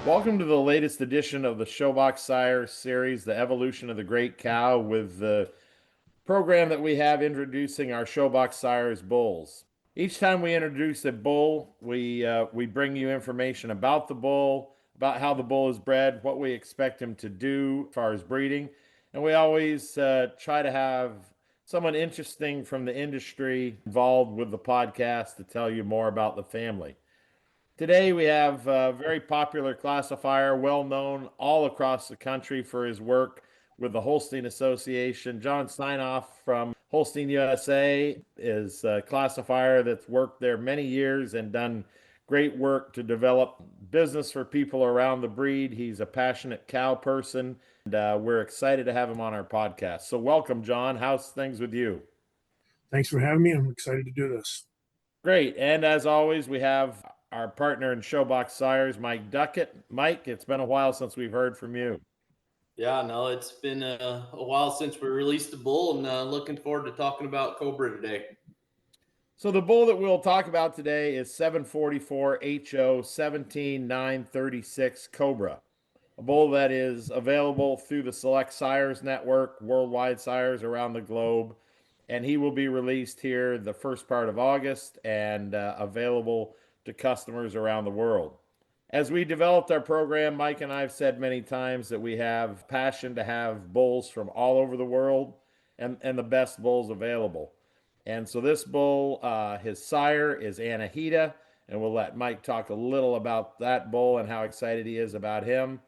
Welcome to the latest edition of the Showbox Sire series, The Evolution of the Great Cow, with the program that we have introducing our Showbox Sires bulls. Each time we introduce a bull, we bring you information about the bull, about how the bull is bred, what we expect him to do as far as breeding, and we always try to have someone interesting from the industry involved with the podcast to tell you more about the family. Today we have a very popular classifier, well known all across the country for his work with the Holstein Association. John Steinoff from Holstein USA is a classifier that's worked there many years and done great work to develop business for people around the breed. He's a passionate cow person, and we're excited to have him on our podcast. So welcome, John. How's things with you? Thanks for having me. I'm excited to do this. Great. And as always, we have our partner in Showbox Sires, Mike Duckett. Mike, it's been a while since we've heard from you. Yeah, no, it's been a while since we released the bull, and looking forward to talking about Cobra today. So the bull that we'll talk about today is 744 HO 17936 Cobra, a bull that is available through the Select Sires Network, worldwide sires around the globe, and he will be released here the first part of August and available to customers around the world. As we developed our program, Mike and I have said many times that we have passion to have bulls from all over the world and the best bulls available. And so this bull, his sire is Anahita, and we'll let Mike talk a little about that bull and how excited he is about him.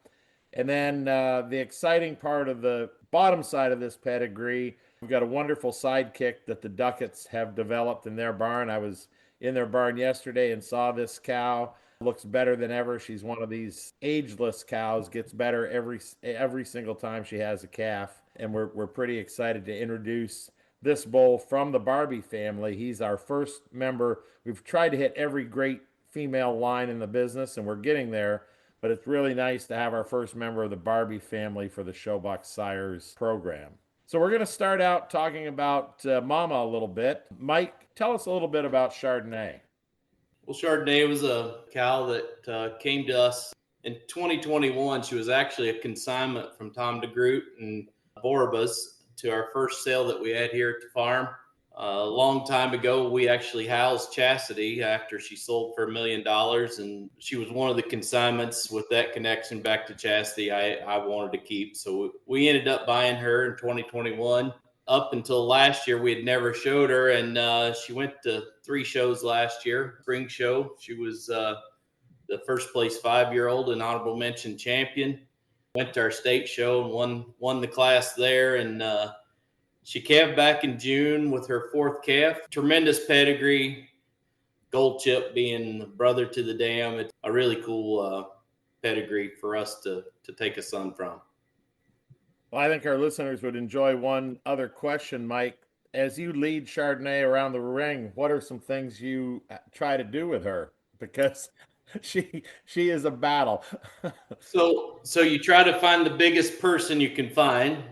And then the exciting part of the bottom side of this pedigree, we've got a wonderful sidekick that the Ducketts have developed in their barn. I was in their barn yesterday and saw this cow. Looks better than ever. She's one of these ageless cows, gets better every single time she has a calf. And we're pretty excited to introduce this bull from the Barbie family. He's our first member. We've tried to hit every great female line in the business, and we're getting there. But it's really nice to have our first member of the Barbie family for the Showbox Sires program. So we're going to start out talking about Mama a little bit. Mike, tell us a little bit about Chardonnay. Well, Chardonnay was a cow that came to us in 2021. She was actually a consignment from Tom DeGroot and Boribas to our first sale that we had here at the farm. A long time ago, we actually housed Chastity after she sold for $1 million, and she was one of the consignments with that connection back to Chastity I wanted to keep. So we ended up buying her in 2021. Up until last year, we had never showed her, and she went to 3 shows last year. Spring show, she was the first place 5-year-old and honorable mention champion. Went to our state show and won the class there, and she calved back in June with her 4th calf. Tremendous pedigree. Gold Chip being the brother to the dam. It's a really cool pedigree for us to take a son from. Well, I think our listeners would enjoy one other question, Mike. As you lead Chardonnay around the ring, what are some things you try to do with her? Because she is a battle. So you try to find the biggest person you can find,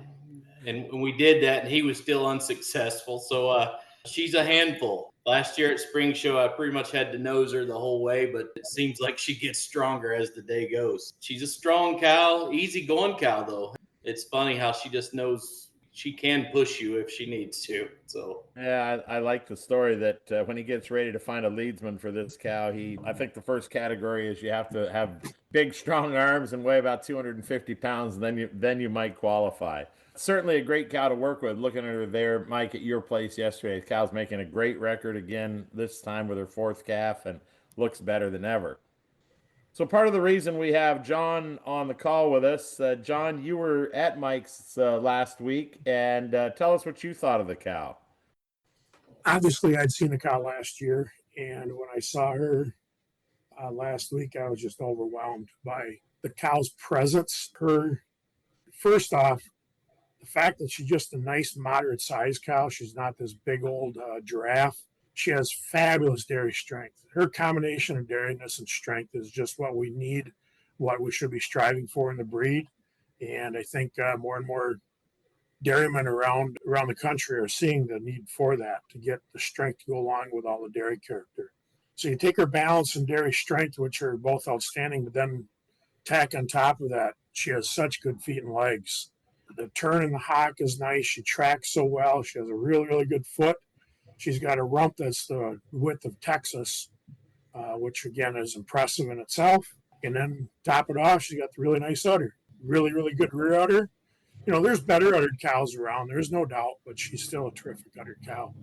and we did that, and he was still unsuccessful. So she's a handful. Last year at Spring Show, I pretty much had to nose her the whole way, but it seems like she gets stronger as the day goes. She's a strong cow, easy going cow, though. It's funny how she just knows she can push you if she needs to. So yeah, I like the story that when he gets ready to find a leadsman for this cow, I think the first category is you have to have big, strong arms and weigh about 250 pounds, and then you might qualify. Certainly a great cow to work with. Looking at her there, Mike, at your place yesterday, the cow's making a great record again this time with her 4th calf and looks better than ever. So part of the reason we have John on the call with us, John, you were at Mike's last week, and tell us what you thought of the cow. Obviously, I'd seen the cow last year, and when I saw her last week, I was just overwhelmed by the cow's presence. Her, first off, the fact that she's just a nice, moderate-sized cow. She's not this big old giraffe. She has fabulous dairy strength. Her combination of dairiness and strength is just what we need, what we should be striving for in the breed. And I think more and more dairymen around the country are seeing the need for that, to get the strength to go along with all the dairy character. So you take her balance and dairy strength, which are both outstanding, but then tack on top of that, she has such good feet and legs. The turn and the hock is nice. She tracks so well. She has a really, really good foot. She's got a rump that's the width of Texas, which again is impressive in itself. And then top it off, she's got the really nice udder. Really, really good rear udder. There's better uddered cows around. There's no doubt, but she's still a terrific uddered cow.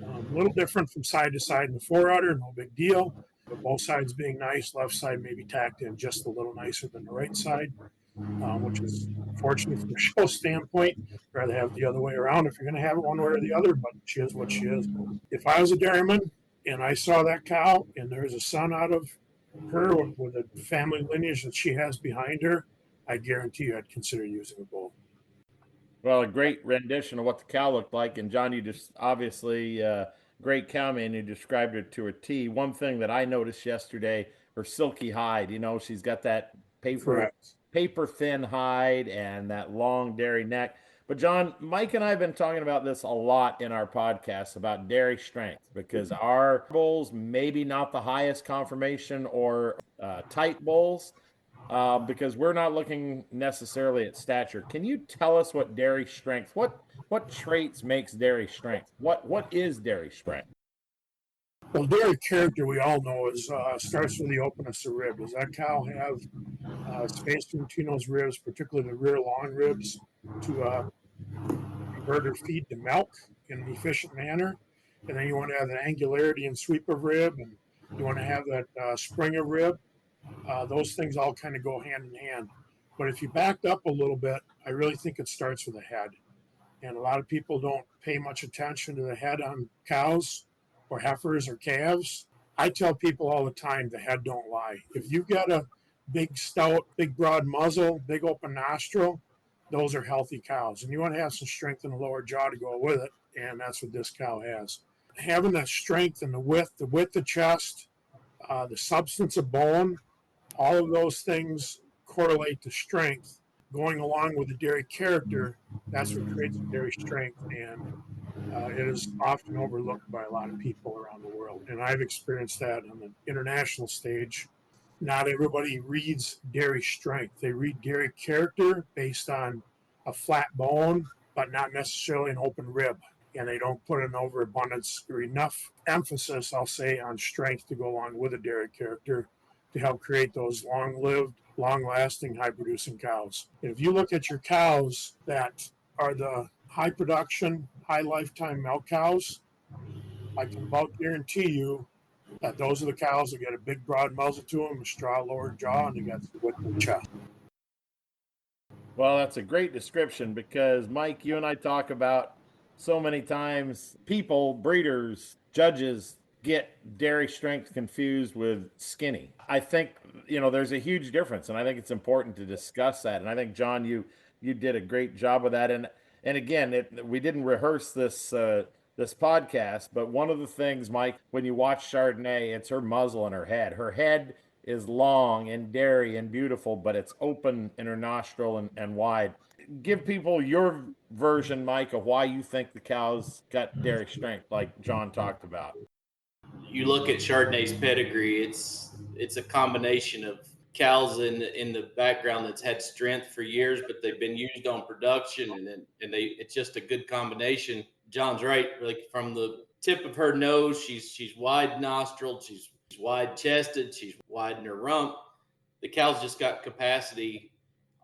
A little different from side to side in the fore udder, no big deal. But both sides being nice, left side maybe tacked in just a little nicer than the right side, which is unfortunate from a show standpoint. I'd rather have it the other way around if you're going to have it one way or the other, but she is what she is. If I was a dairyman and I saw that cow and there's a son out of her with a family lineage that she has behind her, I guarantee you I'd consider using a bull. Well, a great rendition of what the cow looked like. And John, you just obviously great cowman. You described her to a T. One thing that I noticed yesterday, her silky hide. She's got that Correct. paper thin hide and that long dairy neck. But John, Mike and I have been talking about this a lot in our podcast about dairy strength because our bulls maybe not the highest conformation or tight bulls, because we're not looking necessarily at stature. Can you tell us what dairy strength? What traits makes dairy strength? What is dairy strength? Well, dairy character we all know is starts with the openness of rib. Does that cow have space between those ribs, particularly the rear long ribs, to convert her feed to milk in an efficient manner? And then you want to have the angularity and sweep of rib, and you want to have that spring of rib. Those things all kind of go hand in hand. But if you backed up a little bit, I really think it starts with the head. And a lot of people don't pay much attention to the head on cows or heifers or calves. I tell people all the time the head don't lie. If you've got a big, stout, big, broad muzzle, big open nostril, those are healthy cows. And you want to have some strength in the lower jaw to go with it. And that's what this cow has. Having that strength and the width of chest, the substance of bone, all of those things correlate to strength. Going along with the dairy character, that's what creates the dairy strength, and it is often overlooked by a lot of people around the world. And I've experienced that on the international stage. Not everybody reads dairy strength. They read dairy character based on a flat bone, but not necessarily an open rib. And they don't put an overabundance or enough emphasis, I'll say, on strength to go along with a dairy character to help create those long-lived, long-lasting, high-producing cows. And if you look at your cows that are the high-production, high-lifetime milk cows, I can about guarantee you that those are the cows that got a big, broad muzzle to them, a straw lower jaw, and they got the width of the chest. Well, that's a great description because Mike, you and I talk about so many times people, breeders, judges get dairy strength confused with skinny. I think, there's a huge difference, and I think it's important to discuss that. And I think, John, you did a great job of that. And again, we didn't rehearse this podcast, but one of the things, Mike, when you watch Chardonnay, it's her muzzle and her head. Her head is long and dairy and beautiful, but it's open in her nostril and wide. Give people your version, Mike, of why you think the cow's got dairy strength, like John talked about. You look at Chardonnay's pedigree; it's a combination of cows in the background that's had strength for years, but they've been used on production, and it's just a good combination. John's right. Like from the tip of her nose, she's wide nostril, she's wide chested, she's wide in her rump. The cow's just got capacity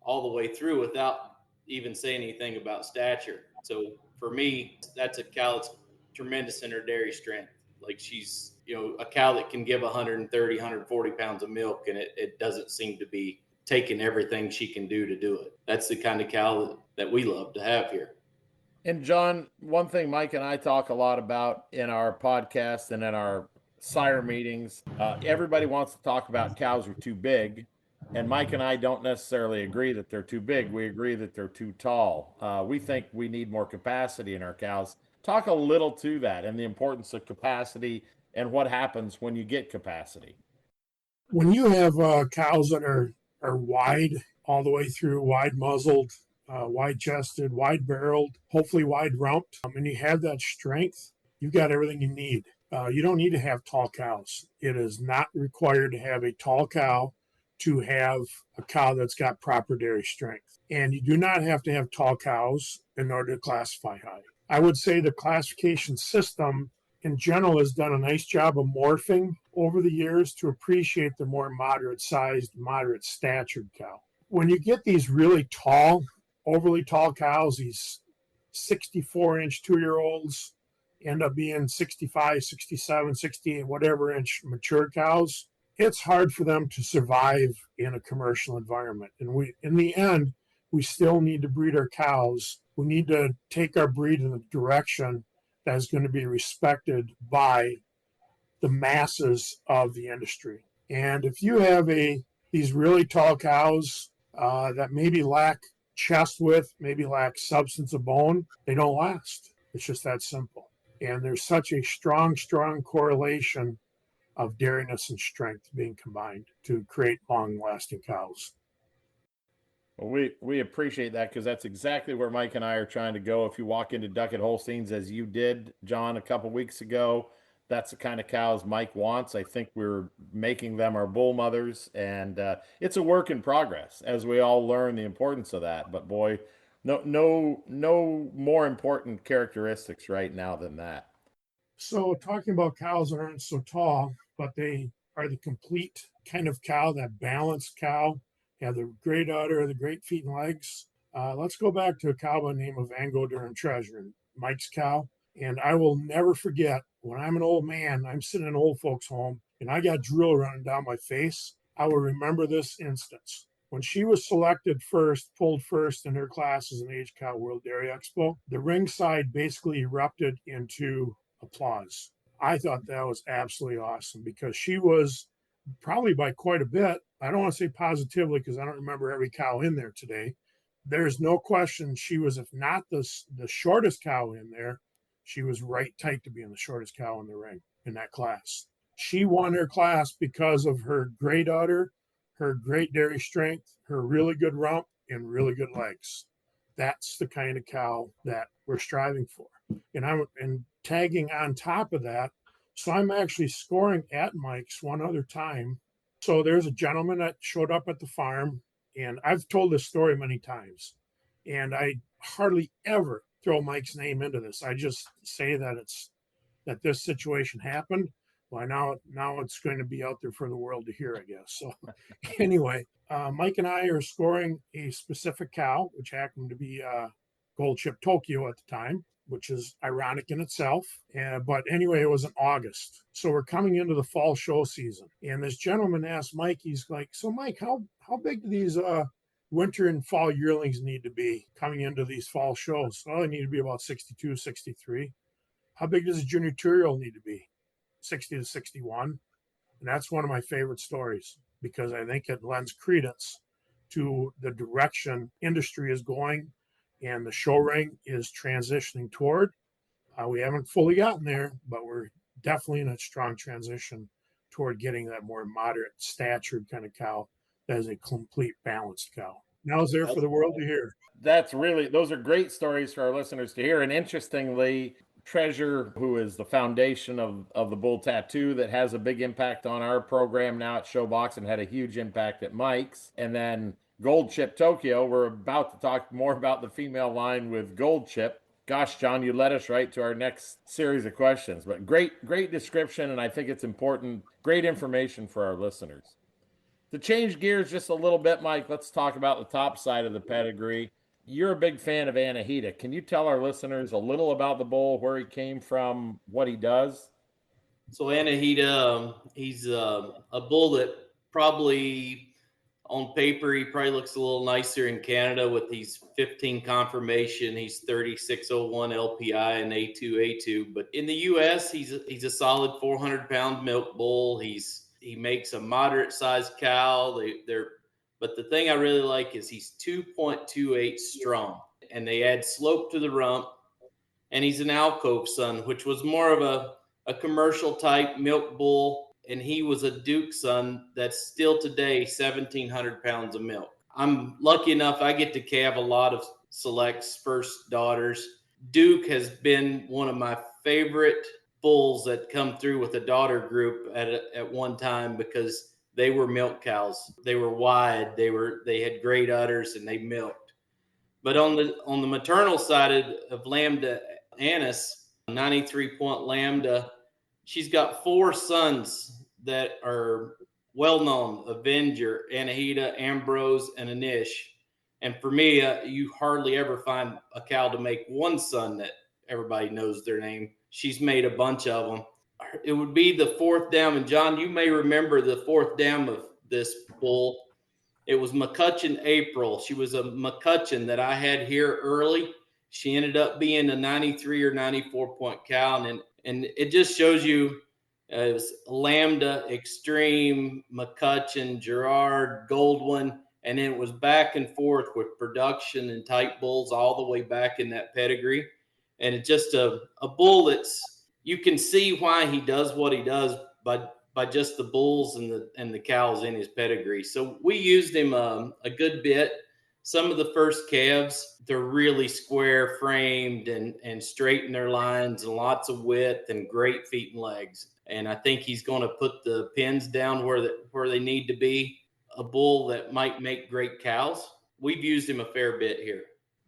all the way through without even saying anything about stature. So for me, that's a cow that's tremendous in her dairy strength. Like she's, a cow that can give 130, 140 pounds of milk, and it doesn't seem to be taking everything she can do to do it. That's the kind of cow that we love to have here. And John, one thing Mike and I talk a lot about in our podcast and in our sire meetings, everybody wants to talk about cows are too big. And Mike and I don't necessarily agree that they're too big. We agree that they're too tall. We think we need more capacity in our cows. Talk a little to that and the importance of capacity and what happens when you get capacity. When you have cows that are wide all the way through, wide muzzled, wide chested, wide barreled, hopefully wide rumped, and you have that strength, you've got everything you need. You don't need to have tall cows. It is not required to have a tall cow to have a cow that's got proper dairy strength. And you do not have to have tall cows in order to classify high. I would say the classification system in general has done a nice job of morphing over the years to appreciate the more moderate sized, moderate statured cow. When you get these really tall, overly tall cows, these 64-inch 2-year-olds end up being 65, 67, 68, whatever inch mature cows, it's hard for them to survive in a commercial environment. And in the end, we still need to breed our cows. We need to take our breed in a direction that is going to be respected by the masses of the industry. And if you have these really tall cows that maybe lack chest width, maybe lack substance of bone, they don't last. It's just that simple. And there's such a strong correlation of dairiness and strength being combined to create long-lasting cows. Well, we appreciate that because that's exactly where Mike and I are trying to go. If you walk into Duckett Holsteins, as you did, John, a couple weeks ago, that's the kind of cows Mike wants. I think we're making them our bull mothers, and it's a work in progress as we all learn the importance of that. But boy, no more important characteristics right now than that. So talking about cows that aren't so tall, but they are the complete kind of cow, that balanced cow, have the great udder, the great feet and legs. Let's go back to a cow by the name of Ango Durham Treasure, Mike's cow. And I will never forget when I'm an old man, I'm sitting in an old folks' home, and I got drill running down my face. I will remember this instance. When she was selected first, pulled first in her class as an Age Cow World Dairy Expo, the ringside basically erupted into applause. I thought that was absolutely awesome because she was probably by quite a bit. I don't want to say positively because I don't remember every cow in there today. There's no question she was, if not the shortest cow in there, she was right tight to being the shortest cow in the ring in that class. She won her class because of her great udder, her great dairy strength, her really good rump, and really good legs. That's the kind of cow that we're striving for. And tagging on top of that, so I'm actually scoring at Mike's one other time. So there's a gentleman that showed up at the farm, and I've told this story many times, and I hardly ever throw Mike's name into this. I just say that this situation happened. Well, now it's going to be out there for the world to hear, I guess. So anyway, Mike and I are scoring a specific cow, which happened to be Gold Chip Tokyo at the time, which is ironic in itself. But anyway, it was in August. So we're coming into the fall show season. And this gentleman asked Mike, he's like, so Mike, how big do these winter and fall yearlings need to be coming into these fall shows? Well, they need to be about 62, 63. How big does a junior two-year-old need to be? 60 to 61. And that's one of my favorite stories because I think it lends credence to the direction industry is going and the show ring is transitioning toward. We haven't fully gotten there, but we're definitely in a strong transition toward getting that more moderate statured kind of cow that is a complete balanced cow. Now it's there for the world to hear. Those are great stories for our listeners to hear. And interestingly, Treasure, who is the foundation of the Bull Tattoo that has a big impact on our program now at Showbox and had a huge impact at Mike's. And then Gold Chip Tokyo, we're about to talk more about the female line with Gold Chip. Gosh, John, you led us right to our next series of questions. But great description, and I think it's important, great information for our listeners. To change gears just a little bit, Mike, let's talk about the top side of the pedigree. You're a big fan of Anahita. Can you tell our listeners a little about the bull, where he came from, what he does? So Anahita, he's a bull that probably on paper he probably looks a little nicer in Canada with these 15 confirmation. He's 3601 LPI and A2. But in the U.S., he's a solid 400-pound milk bull. He makes a moderate sized cow. But the thing I really like is he's 2.28 strong, and they add slope to the rump. And he's an alcove son, which was more of a commercial type milk bull. And he was a Duke son that's still today 1,700 pounds of milk. I'm lucky enough I get to calve a lot of Select's first daughters. Duke has been one of my favorite bulls that come through with a daughter group at one time because they were milk cows. They were wide. They had great udders and they milked. But on the maternal side of Lambda Annis, 93 point Lambda, she's got 4 sons that are well known: Avenger, Anahita, Ambrose, and Anish. And for me, you hardly ever find a cow to make one son that everybody knows their name. She's made a bunch of them. It would be the 4th dam. And John, you may remember the 4th dam of this bull. It was McCutcheon April. She was a McCutcheon that I had here early. She ended up being a 93 or 94 point cow. And it just shows you it was Lambda, Extreme, McCutcheon, Gerard, Goldwyn. And then it was back and forth with production and type bulls all the way back in that pedigree. And it's just a bull that's, you can see why he does what he does by just the bulls and the cows in his pedigree. So we used him a good bit. Some of the first calves, they're really square framed and straight in their lines and lots of width and great feet and legs. And I think he's going to put the pins down where they need to be. A bull that might make great cows. We've used him a fair bit here.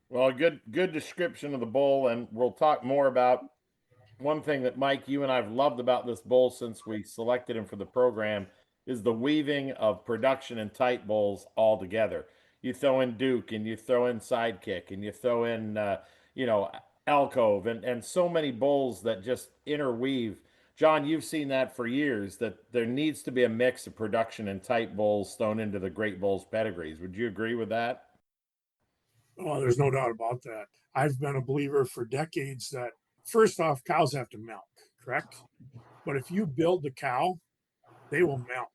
Well, a good description of the bull, and we'll talk more about one thing that Mike, you and I've loved about this bull since we selected him for the program is the weaving of production and tight bulls all together. You throw in Duke and you throw in Sidekick and you throw in, Alcove and so many bulls that just interweave. John, you've seen that for years, that there needs to be a mix of production and tight bulls thrown into the great bulls pedigrees. Would you agree with that? Oh, there's no doubt about that. I've been a believer for decades that first off, cows have to milk, correct? But if you build the cow, they will milk.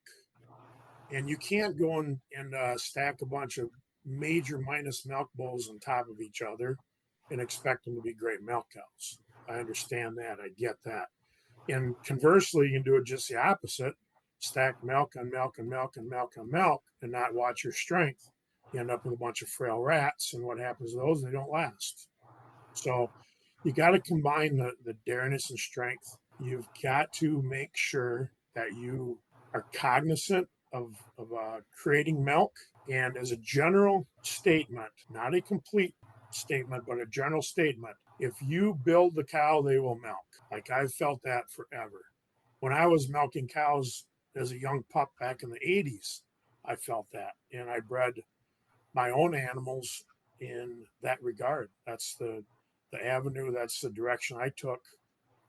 And you can't go and stack a bunch of major minus milk bulls on top of each other and expect them to be great milk cows. I understand that. I get that. And conversely, you can do it just the opposite: stack milk on milk and milk and milk on milk and not watch your strength. You end up with a bunch of frail rats. And what happens to those? They don't last. So you got to combine the dareness and strength. You've got to make sure that you are cognizant of creating milk. And as a general statement, not a complete statement, but a general statement, if you build the cow, they will milk. Like I've felt that forever. When I was milking cows as a young pup back in the 80s, I felt that. And I bred my own animals in that regard. That's the avenue, that's the direction I took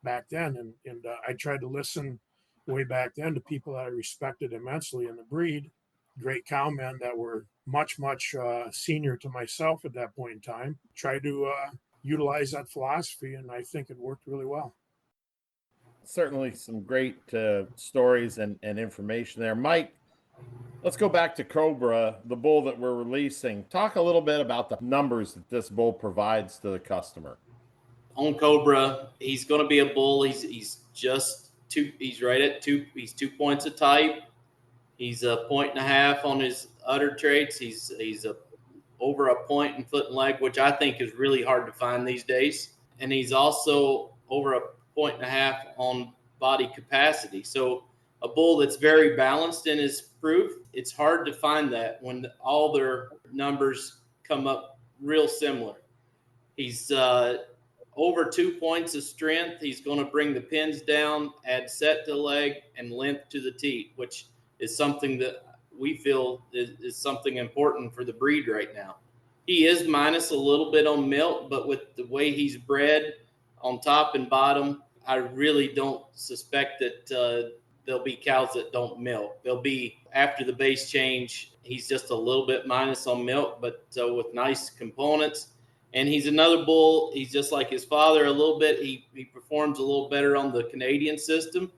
back then. And I tried to listen way back then to people that I respected immensely in the breed, great cowmen that were much, much senior to myself at that point in time. Tried to utilize that philosophy, and I think it worked really well. Certainly some great stories and information there. Mike, let's go back to Cobra, the bull that we're releasing. Talk a little bit about the numbers that this bull provides to the customer. On Cobra, he's going to be a bull. He's just two. He's right at 2. He's 2 points of type. He's a 1.5 on his udder traits. He's over a point in foot and leg, which I think is really hard to find these days. And he's also over a 1.5 on body capacity. So a bull that's very balanced in his proof. It's hard to find that when all their numbers come up real similar. He's over 2 points of strength. He's going to bring the pins down, add set to leg, and length to the teat, which is something that we feel is something important for the breed right now. He is minus a little bit on milk, but with the way he's bred on top and bottom, I really don't suspect that there'll be cows that don't milk. There'll be, after the base change, he's just a little bit minus on milk, but with nice components. And he's another bull. He's just like his father a little bit. He performs a little better on the Canadian system.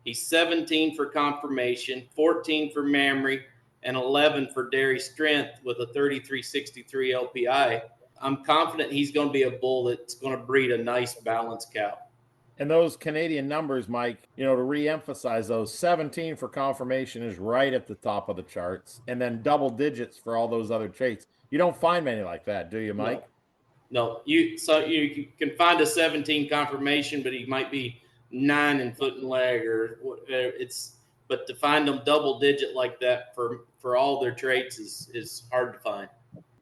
He's 17 for conformation, 14 for mammary, and 11 for dairy strength with a 3363 LPI. I'm confident he's going to be a bull that's going to breed a nice balanced cow. And those Canadian numbers, Mike, to reemphasize those, 17 for conformation is right at the top of the charts, and then double digits for all those other traits. You don't find many like that, do you, Mike? No, you can find a 17 conformation, but he might be 9 in foot and leg, or it's but to find them double digit like that for all their traits is hard to find.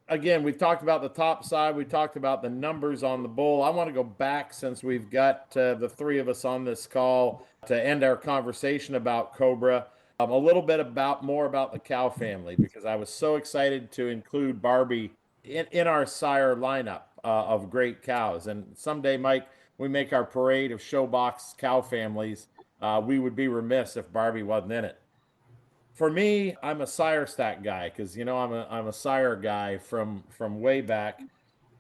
Again, we've talked about the top side. We talked about the numbers on the bull. I want to go back, since we've got the three of us on this call to end our conversation about Cobra, a little bit more about the cow family, because I was so excited to include Barbie in our sire lineup of great cows. And someday, Mike, we make our parade of Showbox cow families. We would be remiss if Barbie wasn't in it. For me, I'm a sire stack guy, because I'm a sire guy from way back.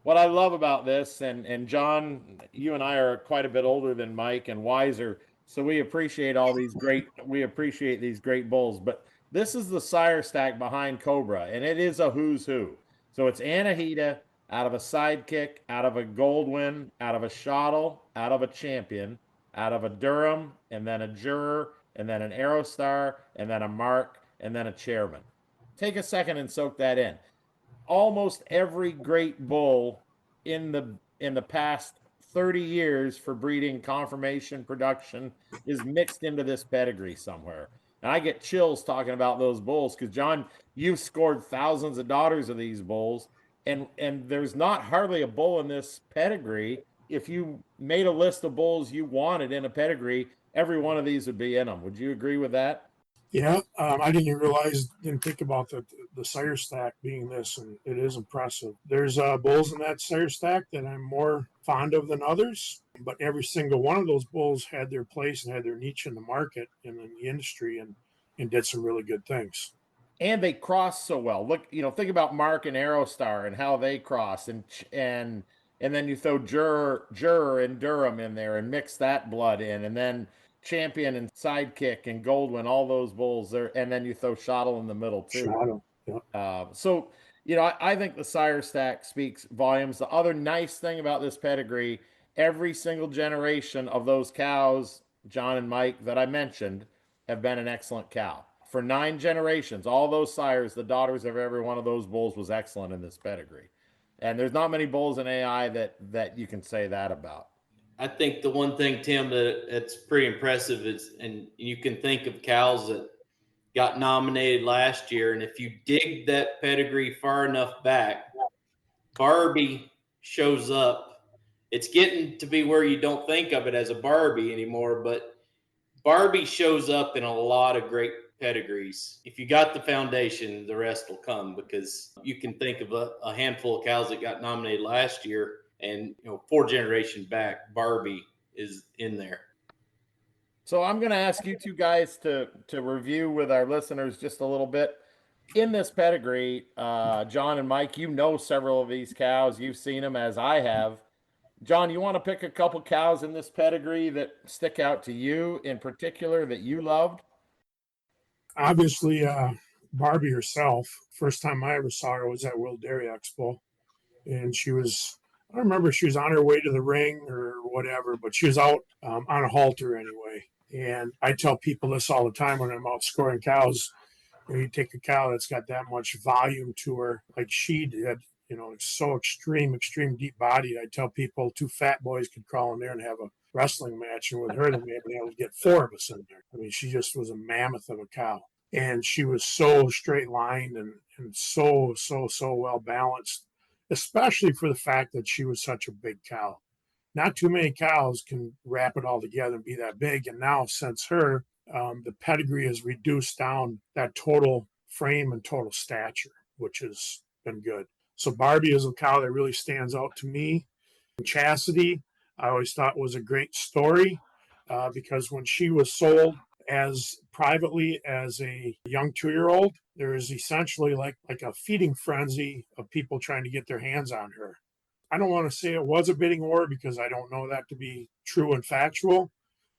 What I love about this, and John, you and I are quite a bit older than Mike and wiser, so we appreciate these great bulls. But this is the sire stack behind Cobra, and it is a who's who. So it's Anahita out of a sidekick, out of a Goldwyn, out of a Shottle, out of a Champion, out of a Durham, and then a Juror, and then an Aerostar, and then a Mark, and then a Chairman. Take a second and soak that in. Almost every great bull in the past 30 years for breeding conformation production is mixed into this pedigree somewhere. And I get chills talking about those bulls, because John, you've scored thousands of daughters of these bulls, and there's not hardly a bull in this pedigree. If you made a list of bulls you wanted in a pedigree, every one of these would be in them. Would you agree with that? Yeah, I didn't think about the sire stack being this, and it is impressive. There's bulls in that sire stack that I'm more fond of than others, but every single one of those bulls had their place and had their niche in the market and in the industry, and did some really good things. And they cross so well. Look, think about Mark and Aerostar and how they cross, and then you throw Juror and Durham in there and mix that blood in, and then Champion and Sidekick and Goldwyn, all those bulls there, and then you throw Shottle in the middle too. Shadow. Yeah. So, I think the sire stack speaks volumes. The other nice thing about this pedigree, every single generation of those cows, John and Mike, that I mentioned, have been an excellent cow. For 9 generations, all those sires, the daughters of every one of those bulls was excellent in this pedigree. And there's not many bulls in AI that you can say that about. I think the one thing, Tim, that's pretty impressive is, and you can think of cows that got nominated last year, and if you dig that pedigree far enough back, Barbie shows up. It's getting to be where you don't think of it as a Barbie anymore, but Barbie shows up in a lot of great pedigrees. If you got the foundation, the rest will come, because you can think of a handful of cows that got nominated last year, and 4 generations back, Barbie is in there. So I'm going to ask you two guys to review with our listeners just a little bit. In this pedigree, John and Mike, several of these cows. You've seen them as I have. John, you want to pick a couple cows in this pedigree that stick out to you in particular that you loved? Obviously, Barbie herself. First time I ever saw her was at World Dairy Expo, and I don't remember if she was on her way to the ring or whatever, but she was out on a halter anyway. And I tell people this all the time when I'm out scoring cows. You take a cow that's got that much volume to her, like she did, it's so extreme deep bodied. I tell people 2 fat boys could crawl in there and have a wrestling match, and with her, they may be able to get 4 of us in there. I mean, she just was a mammoth of a cow, and she was so straight lined and so well balanced, especially for the fact that she was such a big cow. Not too many cows can wrap it all together and be that big. And now, since her, the pedigree has reduced down that total frame and total stature, which has been good. So Barbie is a cow that really stands out to me. Chastity, I always thought was a great story, because when she was sold as privately as a young 2-year-old, there is essentially like a feeding frenzy of people trying to get their hands on her. I don't want to say it was a bidding war, because I don't know that to be true and factual,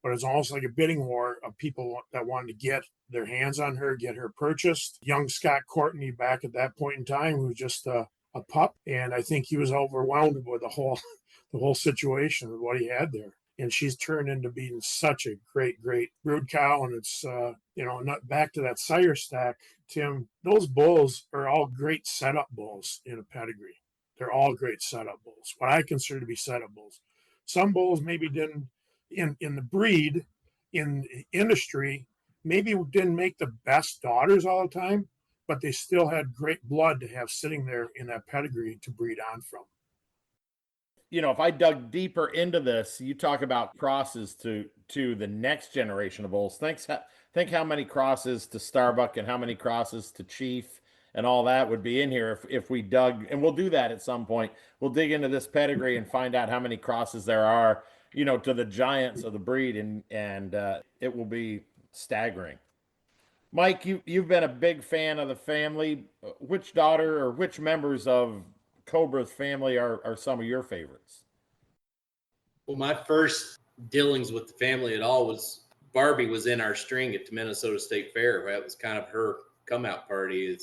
but it's almost like a bidding war of people that wanted to get their hands on her, get her purchased. Young Scott Courtney, back at that point in time, who was just a pup, and I think he was overwhelmed with the whole situation with what he had there. And she's turned into being such a great brood cow. And it's not back to that sire stack, Tim. Those bulls are all great setup bulls in a pedigree. They're all great setup bulls, what I consider to be setup bulls. Some bulls maybe didn't in the breed, in the industry, maybe didn't make the best daughters all the time, but they still had great blood to have sitting there in that pedigree to breed on from. You know, if I dug deeper into this, you talk about crosses to the next generation of bulls. Think how many crosses to Starbuck and how many crosses to Chief and all that would be in here if we dug, and we'll do that at some point. We'll dig into this pedigree and find out how many crosses there are, you know, to the giants of the breed, and it will be staggering. Mike, you've been a big fan of the family. Which daughter or which members of Cobra's family are some of your favorites? Well, my first dealings with the family at all was Barbie was in our string at the Minnesota State Fair. That was kind of her come out party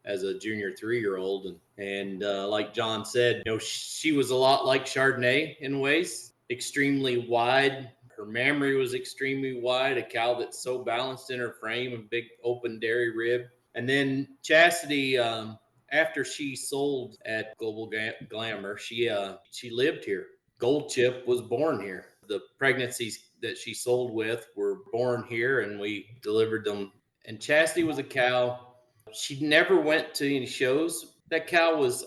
as a junior 3-year-old. And like John said, you know, she was a lot like Chardonnay in ways, extremely wide. Her mammary was extremely wide, a cow that's so balanced in her frame, a big open dairy rib. And then Chastity, after she sold at Global Glamour, she lived here. Gold Chip was born here. The pregnancies that she sold with were born here, and we delivered them. And Chastity was a cow. She never went to any shows. That cow was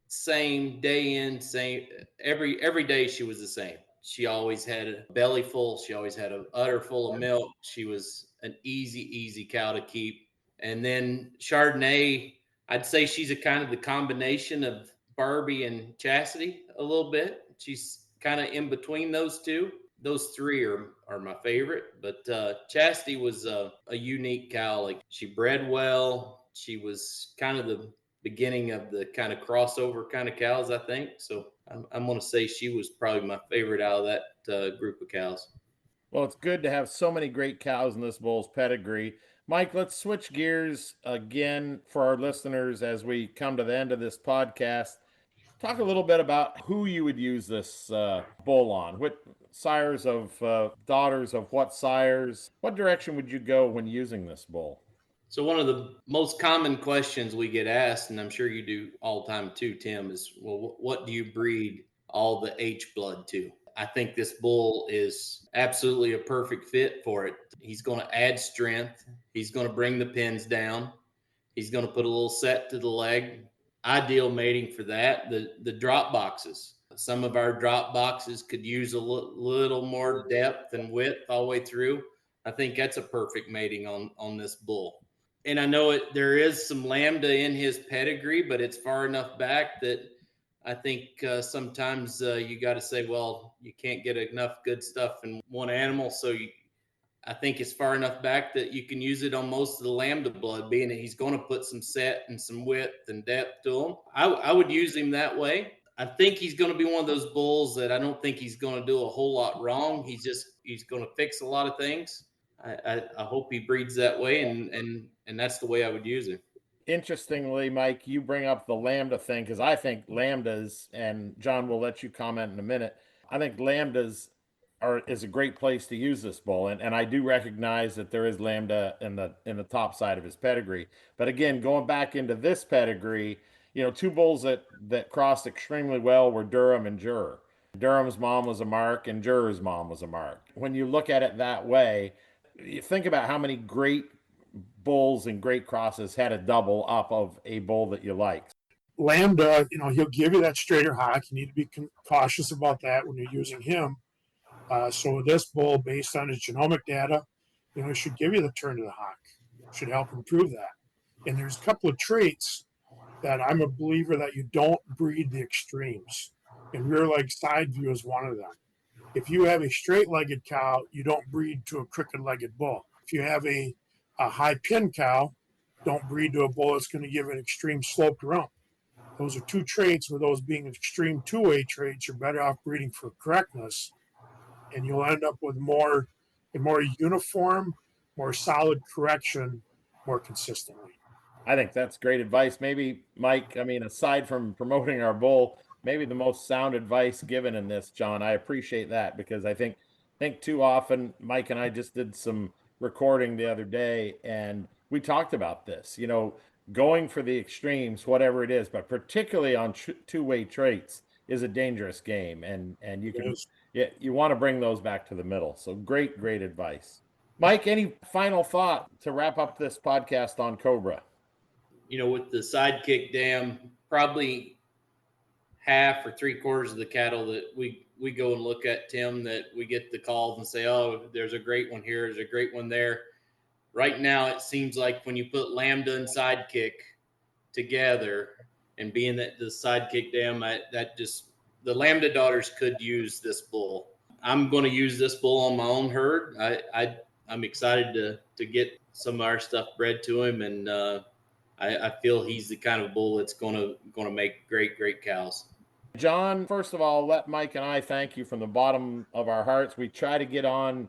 same day in, same every day. She was the same. She always had a belly full. She always had an udder full of milk. She was an easy cow to keep. And then Chardonnay, I'd say she's a kind of the combination of Barbie and Chastity a little bit. She's kind of in between those two. Those three are my favorite, but Chastity was a unique cow. Like, she bred well. She was kind of the beginning of the kind of crossover kind of cows, I think. So I'm going to say she was probably my favorite out of that group of cows. Well, it's good to have so many great cows in this bull's pedigree. Mike, let's switch gears again for our listeners as we come to the end of this podcast. Talk a little bit about who you would use this bull on. What sires of daughters of what sires? What direction would you go when using this bull? So one of the most common questions we get asked, and I'm sure you do all the time too, Tim, is, well, what do you breed all the H blood to? I think this bull is absolutely a perfect fit for it. He's going to add strength. He's going to bring the pins down. He's going to put a little set to the leg. Ideal mating for that. The drop boxes. Some of our drop boxes could use a little more depth and width all the way through. I think that's a perfect mating on this bull. And I know there is some lambda in his pedigree, but it's far enough back that I think sometimes you got to say, well, you can't get enough good stuff in one animal. So I think it's far enough back that you can use it on most of the lambda blood, being that he's going to put some set and some width and depth to him. I would use him that way. I think he's going to be one of those bulls that I don't think he's going to do a whole lot wrong. He's going to fix a lot of things. I hope he breeds that way, and that's the way I would use him. Interestingly, Mike, you bring up the lambda thing because I think lambdas, and John will let you comment in a minute. I think lambdas is a great place to use this bull, and I do recognize that there is lambda in the top side of his pedigree. But again, going back into this pedigree, you know, two bulls that crossed extremely well were Durham and Juror. Durham's mom was a mark, and Juror's mom was a mark. When you look at it that way, you think about how many great bulls and great crosses had a double up of a bull that you like. Lambda, you know, he'll give you that straighter hock. You need to be cautious about that when you're using him. So this bull, based on his genomic data, you know, should give you the turn to the hock. Should help improve that. And there's a couple of traits that I'm a believer that you don't breed the extremes. And rear leg side view is one of them. If you have a straight-legged cow, you don't breed to a crooked-legged bull. If you have a high pin cow, don't breed to a bull that's going to give an extreme sloped rump. Those are two traits where those being extreme two-way traits, you're better off breeding for correctness, and you'll end up with a more uniform, more solid correction more consistently. I think that's great advice. Maybe, Mike, I mean, aside from promoting our bull, maybe the most sound advice given in this, John. I appreciate that because I think too often Mike and I just did some recording the other day and we talked about this, you know, going for the extremes, whatever it is, but particularly on two-way traits is a dangerous game and you can Yes. yeah, you want to bring those back to the middle. So great advice. Mike, any final thought to wrap up this podcast on Cobra? With the Sidekick dam, probably half or three quarters of the cattle that we go and look at, Tim, that we get the calls and say, oh, there's a great one here, there's a great one there. Right now, it seems like when you put Lambda and Sidekick together, and being that the Sidekick dam, the Lambda daughters could use this bull. I'm going to use this bull on my own herd. I'm excited to get some of our stuff bred to him, and I feel he's the kind of bull that's going to make great cows. John, first of all, let Mike and I thank you from the bottom of our hearts. We try to get on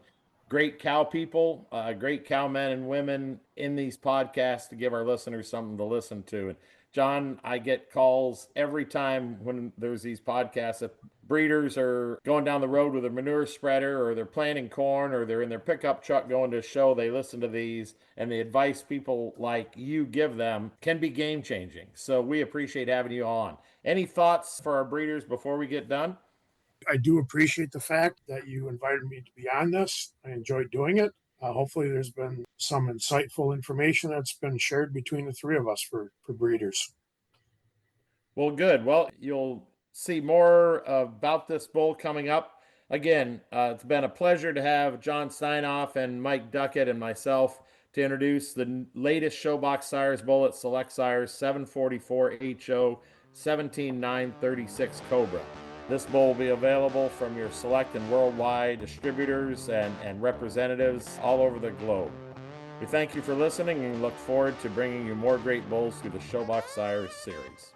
great cow people, great cow men and women in these podcasts to give our listeners something to listen to. And John, I get calls every time when there's these podcasts. If breeders are going down the road with a manure spreader, or they're planting corn, or they're in their pickup truck going to a show, they listen to these, and the advice people like you give them can be game changing. So we appreciate having you on. Any thoughts for our breeders before we get done? I do appreciate the fact that you invited me to be on this. I enjoyed doing it. Hopefully, there's been some insightful information that's been shared between the three of us for breeders. Well, good. Well, you'll see more about this bull coming up. Again, it's been a pleasure to have John Steinoff and Mike Duckett and myself to introduce the latest Showbox Sires bull at Select Sires 744 HO 17936 Cobra. This bull will be available from your select and worldwide distributors and representatives all over the globe. We thank you for listening and look forward to bringing you more great bulls through the Showbox Sires series.